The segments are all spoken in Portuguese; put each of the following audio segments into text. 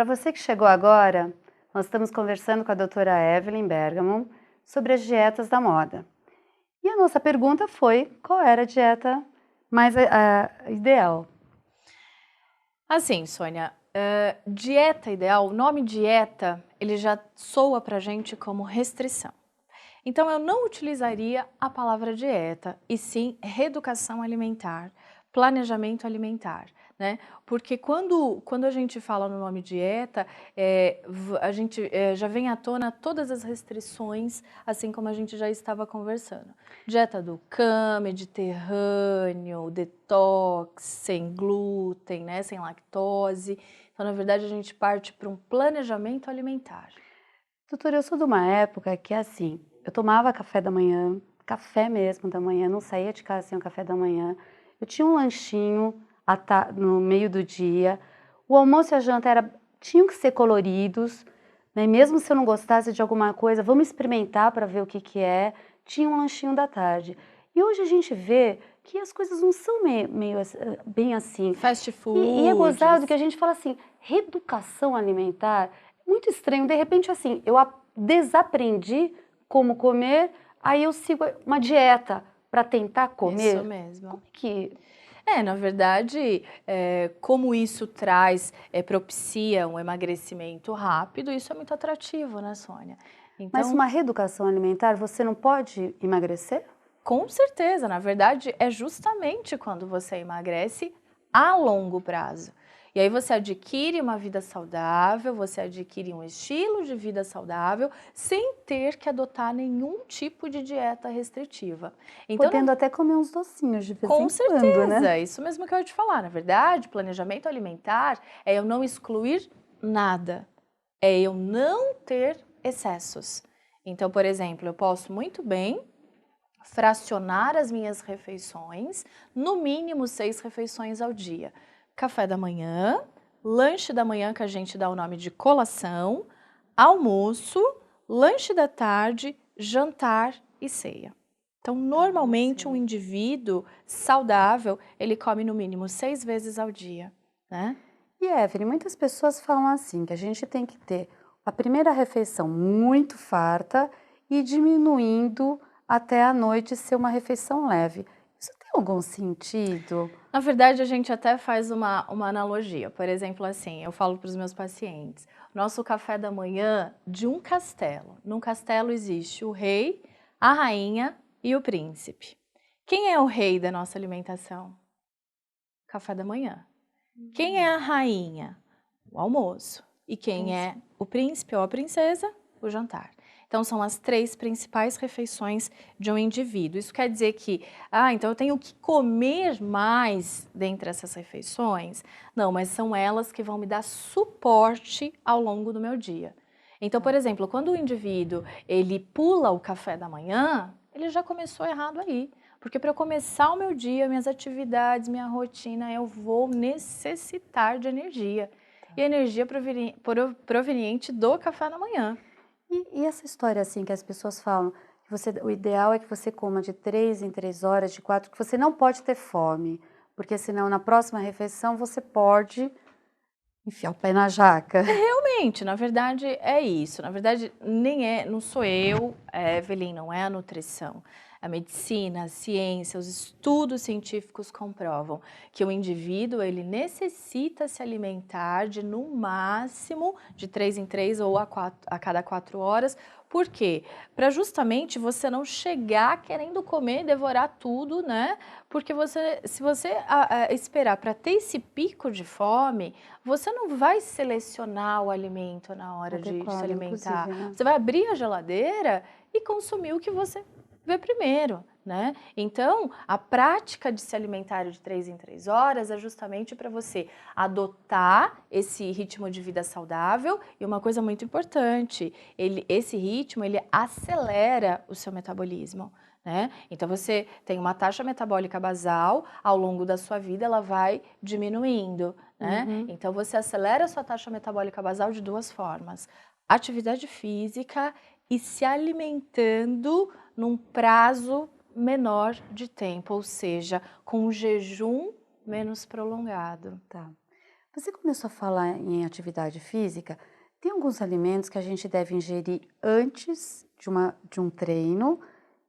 você que chegou agora, nós estamos conversando com a doutora Evelyn Bergamo sobre as dietas da moda. E a nossa pergunta foi, qual era a dieta mais ideal? Assim, Sônia, dieta ideal, o nome dieta, ele já soa pra gente como restrição. Então, eu não utilizaria a palavra dieta, e sim reeducação alimentar, planejamento alimentar, né? Porque quando a gente fala no nome dieta, a gente já vem à tona todas as restrições, assim como a gente já estava conversando. Dieta do CAM, mediterrâneo, detox, sem glúten, né? Sem lactose. Então, na verdade, a gente parte para um planejamento alimentar. Doutora, eu sou de uma época que, assim, eu tomava café da manhã, café mesmo da manhã, não saía de casa sem o café da manhã. Eu tinha um lanchinho no meio do dia. O almoço e a janta tinham que ser coloridos, né? Mesmo se eu não gostasse de alguma coisa, vamos experimentar para ver o que que é. Tinha um lanchinho da tarde. E hoje a gente vê que as coisas não são bem assim. Fast E é gozado foods. que a gente fala assim, reeducação alimentar. Muito estranho, de repente assim, eu desaprendi como comer, aí eu sigo uma dieta para tentar comer. Isso mesmo. Como que... Na verdade, como isso propicia um emagrecimento rápido, isso é muito atrativo, né, Sônia? Mas Então, uma reeducação alimentar, você não pode emagrecer? com certeza, na verdade, é justamente quando você emagrece a longo prazo. E aí você adquire uma vida saudável, você adquire um estilo de vida saudável, sem ter que adotar nenhum tipo de dieta restritiva. Então, Podendo até comer uns docinhos de vez com em quando, né? certeza, isso mesmo que eu ia te falar. Na verdade, planejamento alimentar é eu não excluir nada, é eu não ter excessos. Então, por exemplo, eu posso muito bem fracionar as minhas refeições, no mínimo 6 refeições ao dia. Café da manhã, lanche da manhã, que a gente dá o nome de colação, almoço, lanche da tarde, jantar e ceia. Então, normalmente, um indivíduo saudável, ele come no mínimo 6 vezes ao dia, né? E Evelyn, muitas pessoas falam assim, que a gente tem que ter a primeira refeição muito farta e diminuindo até a noite ser uma refeição leve. Isso tem algum sentido? Na verdade, a gente até faz uma analogia. Por exemplo, assim, eu falo para os meus pacientes, nosso café da manhã de um castelo. Num castelo existe o rei, a rainha e o príncipe. Quem é o rei da nossa alimentação? Café da manhã. Quem é a rainha? O almoço. E quem é o príncipe ou a princesa? O jantar. Então, são as 3 principais refeições de um indivíduo. Isso quer dizer que, então eu tenho que comer mais dentre essas refeições? Não, mas são elas que vão me dar suporte ao longo do meu dia. Então, por exemplo, quando o indivíduo ele pula o café da manhã, ele já começou errado aí. Porque para eu começar o meu dia, minhas atividades, minha rotina, eu vou necessitar de energia. E energia proveniente do café da manhã. E essa história assim que as pessoas falam, que o ideal é que você coma de 3 em 3 horas, de 4, que você não pode ter fome, porque senão na próxima refeição você pode enfiar o pé na jaca. Realmente, na verdade é isso. Na verdade, não sou eu, Evelyn, não é a nutrição. A medicina, a ciência, os estudos científicos comprovam que o indivíduo ele necessita se alimentar de no máximo de 3 em 3 ou a cada 4 horas. Por quê? Para justamente você não chegar querendo comer, devorar tudo, né? Porque se você esperar para ter esse pico de fome, você não vai selecionar o alimento na hora de se Adequado, alimentar. inclusive, né? Você vai abrir a geladeira e consumir o que você vê primeiro, né? Então, a prática de se alimentar de 3 em 3 horas é justamente para você adotar esse ritmo de vida saudável e uma coisa muito importante, esse ritmo ele acelera o seu metabolismo. Né? Então você tem uma taxa metabólica basal, ao longo da sua vida ela vai diminuindo. Né? Então você acelera a sua taxa metabólica basal de 2 formas: atividade física e se alimentando num prazo menor de tempo, ou seja, com um jejum menos prolongado. Tá. Você começou a falar em atividade física. Tem alguns alimentos que a gente deve ingerir antes de um treino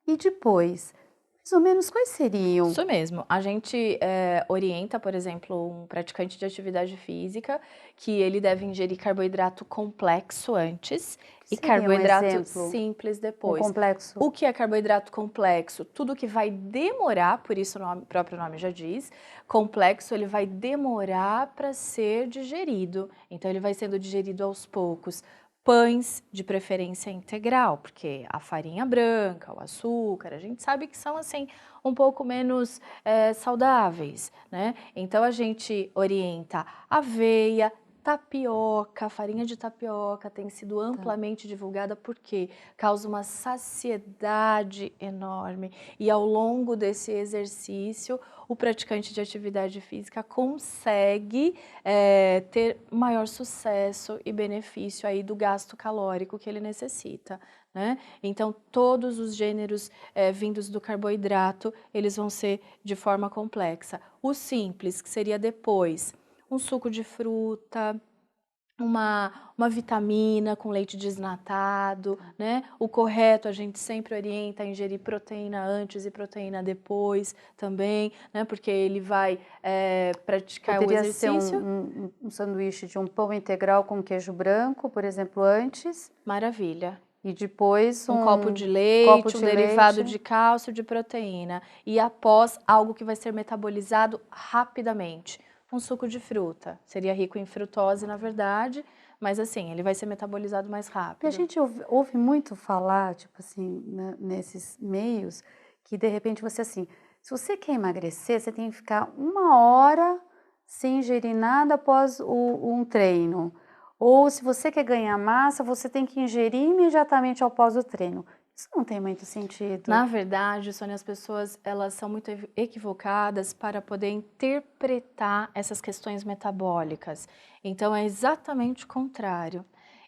e depois. Mais ou menos quais seriam? Isso mesmo. A gente orienta, por exemplo, um praticante de atividade física que ele deve ingerir carboidrato complexo antes Que e seria um carboidrato exemplo? simples Um depois. complexo? O que é carboidrato complexo? Tudo que vai demorar, por isso o próprio nome já diz, complexo, ele vai demorar para ser digerido. Então, ele vai sendo digerido aos poucos. Pães, de preferência integral, porque a farinha branca, o açúcar, a gente sabe que são assim um pouco menos saudáveis, né? Então a gente orienta aveia, tapioca, farinha de tapioca tem sido Tá. amplamente divulgada porque causa uma saciedade enorme e ao longo desse exercício o praticante de atividade física consegue ter maior sucesso e benefício aí do gasto calórico que ele necessita, né? Então todos os gêneros vindos do carboidrato, eles vão ser de forma complexa. O simples, que seria depois, um suco de fruta, uma vitamina com leite desnatado, né? O correto a gente sempre orienta a ingerir proteína antes e proteína depois também, né? Porque ele vai praticar o Poderia ser exercício. um sanduíche de um pão integral com queijo branco, por exemplo, antes, Maravilha. e depois Um copo de copo leite, um de derivado leite. de cálcio, de proteína. E após, algo que vai ser metabolizado rapidamente. Um suco de fruta. Seria rico em frutose, na verdade, mas assim, ele vai ser metabolizado mais E a rápido. gente ouve muito falar, tipo assim, nesses meios, que de repente você assim, se você quer emagrecer, você tem que ficar 1 hora sem ingerir nada após um treino. Ou se você quer ganhar massa, você tem que ingerir imediatamente após o treino. Isso não tem muito sentido. Na verdade, Sônia, as pessoas elas são muito equivocadas para poder interpretar essas questões metabólicas. Então, é exatamente o contrário.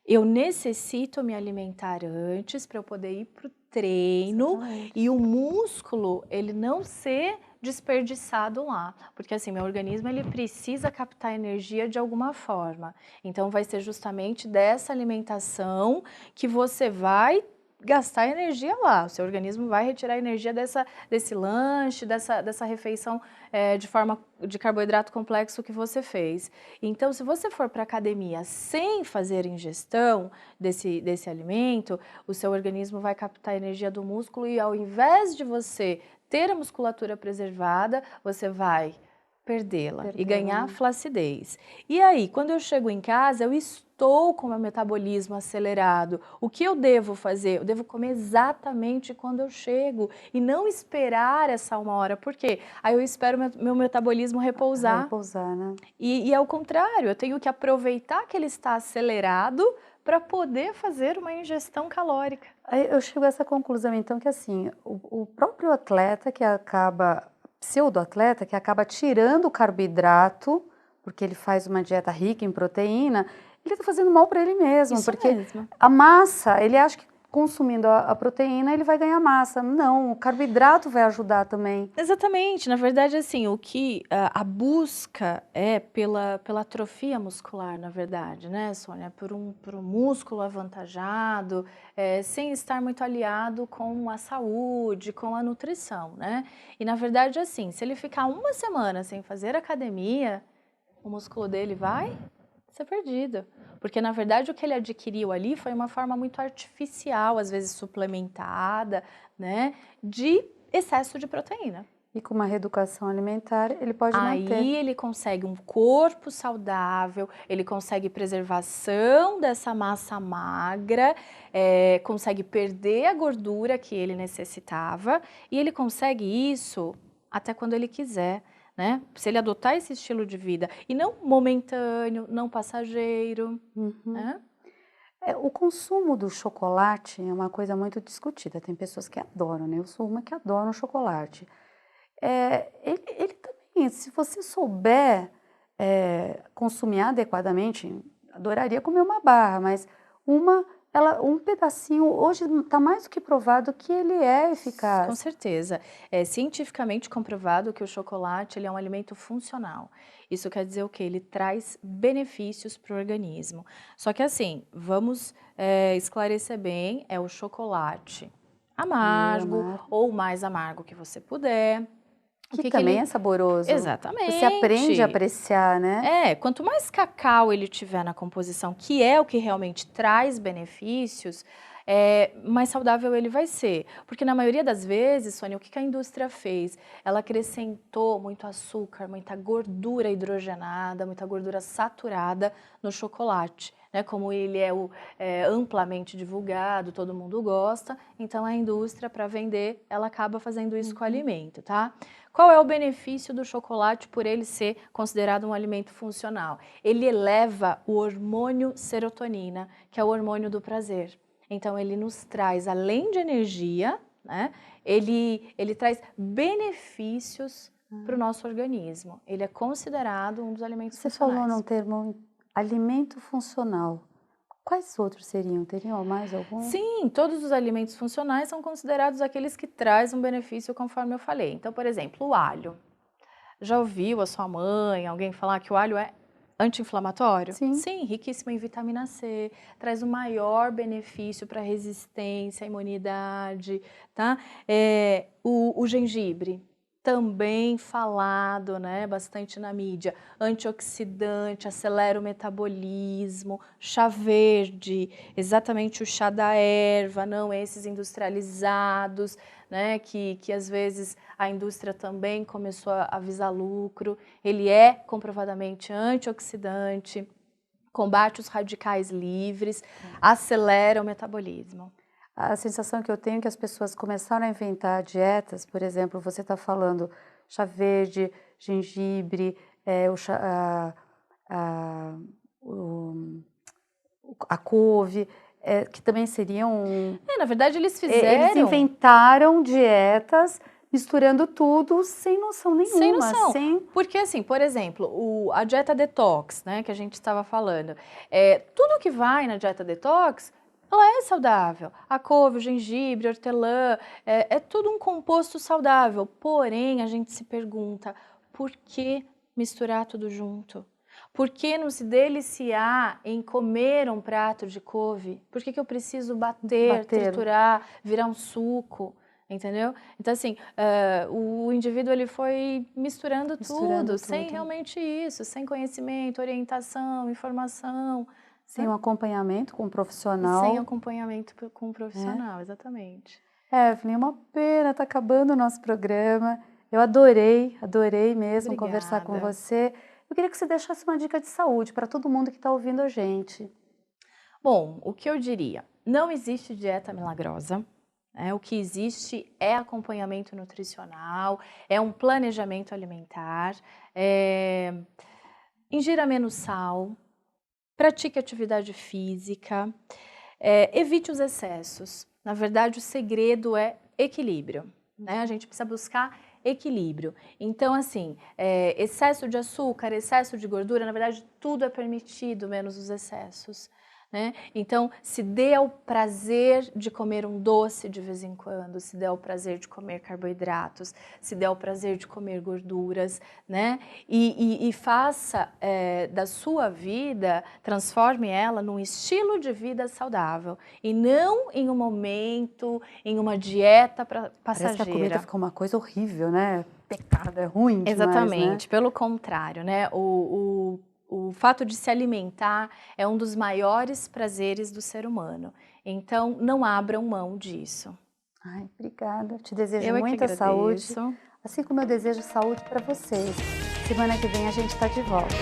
Eu necessito me alimentar antes para eu poder ir para o treino Exatamente. e o músculo ele não ser desperdiçado lá, porque assim meu organismo ele precisa captar energia de alguma forma. Então, vai ser justamente dessa alimentação que você vai gastar energia lá. O seu organismo vai retirar energia desse lanche, dessa refeição de forma de carboidrato complexo que você fez. Então, se você for para a academia sem fazer ingestão desse alimento, o seu organismo vai captar energia do músculo e ao invés de você ter a musculatura preservada, você vai perdê-la e ganhar Né? flacidez. E aí, quando eu chego em casa, eu estou com o meu metabolismo acelerado. O que eu devo fazer? Eu devo comer exatamente quando eu chego e não esperar essa 1 hora. Por quê? Aí eu espero meu metabolismo repousar. Repousar, né? E é o contrário, eu tenho que aproveitar que ele está acelerado para poder fazer uma ingestão calórica. Aí eu chego a essa conclusão, então, que assim, o próprio atleta que acaba, pseudo-atleta, que acaba tirando o carboidrato, porque ele faz uma dieta rica em proteína, ele está fazendo mal para ele mesmo, Isso porque mesmo. a massa, ele acha que consumindo a proteína ele vai ganhar massa. Não, o carboidrato vai ajudar também. Exatamente, na verdade, assim, o que a busca é pela atrofia muscular, na verdade, né, Sônia? Por um músculo avantajado, sem estar muito aliado com a saúde, com a nutrição, né? E na verdade, assim, se ele ficar 1 semana sem fazer academia, o músculo dele vai ser perdido. Porque, na verdade, o que ele adquiriu ali foi uma forma muito artificial, às vezes suplementada, né, de excesso de proteína. E com uma reeducação alimentar, ele pode manter. Aí ele consegue um corpo saudável, ele consegue preservação dessa massa magra, consegue perder a gordura que ele necessitava e ele consegue isso até quando ele quiser, né? Se ele adotar esse estilo de vida e não momentâneo, não passageiro, né? O consumo do chocolate é uma coisa muito discutida. Tem pessoas que adoram, né? Eu sou uma que adora chocolate. Ele também, se você souber consumir adequadamente, adoraria comer uma barra, mas uma um pedacinho, hoje está mais do que provado que ele é eficaz. Com certeza. É cientificamente comprovado que o chocolate ele é um alimento funcional. Isso quer dizer o quê? Ele traz benefícios para o organismo. Só que assim, vamos esclarecer bem, é o chocolate amargo ou o mais amargo que você puder. Que também é saboroso. Exatamente. Você aprende a apreciar, né? Quanto mais cacau ele tiver na composição, que é o que realmente traz benefícios, mais saudável ele vai ser. Porque na maioria das vezes, Sônia, o que a indústria fez? Ela acrescentou muito açúcar, muita gordura hidrogenada, muita gordura saturada no chocolate. Né, como ele é amplamente divulgado, todo mundo gosta, então a indústria, para vender, ela acaba fazendo isso com o alimento, tá? Qual é o benefício do chocolate por ele ser considerado um alimento funcional? Ele eleva o hormônio serotonina, que é o hormônio do prazer. Então ele nos traz, além de energia, né, ele traz benefícios para o nosso organismo. Ele é considerado um dos alimentos funcionais. Você falou num termo alimento funcional. Quais outros seriam? Teriam mais algum? Sim, todos os alimentos funcionais são considerados aqueles que trazem um benefício, conforme eu falei. Então, por exemplo, o alho. Já ouviu a sua mãe, alguém falar que o alho é anti-inflamatório? Sim. Sim, riquíssimo em vitamina C, traz o maior benefício para a resistência, a imunidade, tá? O gengibre. Também falado, né, bastante na mídia, antioxidante, acelera o metabolismo, chá verde, exatamente o chá da erva, não esses industrializados, né, que às vezes a indústria também começou a visar lucro. Ele é comprovadamente antioxidante, combate os radicais livres, acelera o metabolismo. A sensação que eu tenho é que as pessoas começaram a inventar dietas, por exemplo, você está falando chá verde, gengibre, a couve, que também seriam... na verdade eles fizeram... Eles inventaram dietas misturando tudo sem noção nenhuma. Sem noção. Porque assim, por exemplo, a dieta detox, né, que a gente estava falando, tudo que vai na dieta detox... ela é saudável. A couve, o gengibre, hortelã, é tudo um composto saudável. Porém, a gente se pergunta, por que misturar tudo junto? Por que não se deliciar em comer um prato de couve? Por que eu preciso bater, triturar, virar um suco? Entendeu? Então, assim, o indivíduo ele foi misturando tudo, sem realmente isso, sem conhecimento, orientação, informação. Sem um acompanhamento com um profissional. Sem acompanhamento com um profissional, exatamente. Evelyn, uma pena, está acabando o nosso programa. Eu adorei mesmo conversar com você. Eu queria que você deixasse uma dica de saúde para todo mundo que está ouvindo a gente. Bom, o que eu diria? Não existe dieta milagrosa. O que existe é acompanhamento nutricional, é um planejamento alimentar, ingira menos sal, pratique atividade física, evite os excessos. Na verdade, o segredo é equilíbrio, né? A gente precisa buscar equilíbrio. Então, assim, excesso de açúcar, excesso de gordura, na verdade, tudo é permitido, menos os excessos. Né? Então, se dê ao prazer de comer um doce de vez em quando, se dê ao prazer de comer carboidratos, se dê ao prazer de comer gorduras, né? E faça da sua vida, transforme ela num estilo de vida saudável e não em um momento, em uma dieta passageira. Parece que a comida ficou uma coisa horrível, né? Pecado, é ruim demais, exatamente, né? Pelo contrário, né? O fato de se alimentar é um dos maiores prazeres do ser humano. Então, não abram mão disso. Ai, obrigada. Te desejo muita saúde. Assim como eu desejo saúde para vocês. Semana que vem a gente está de volta.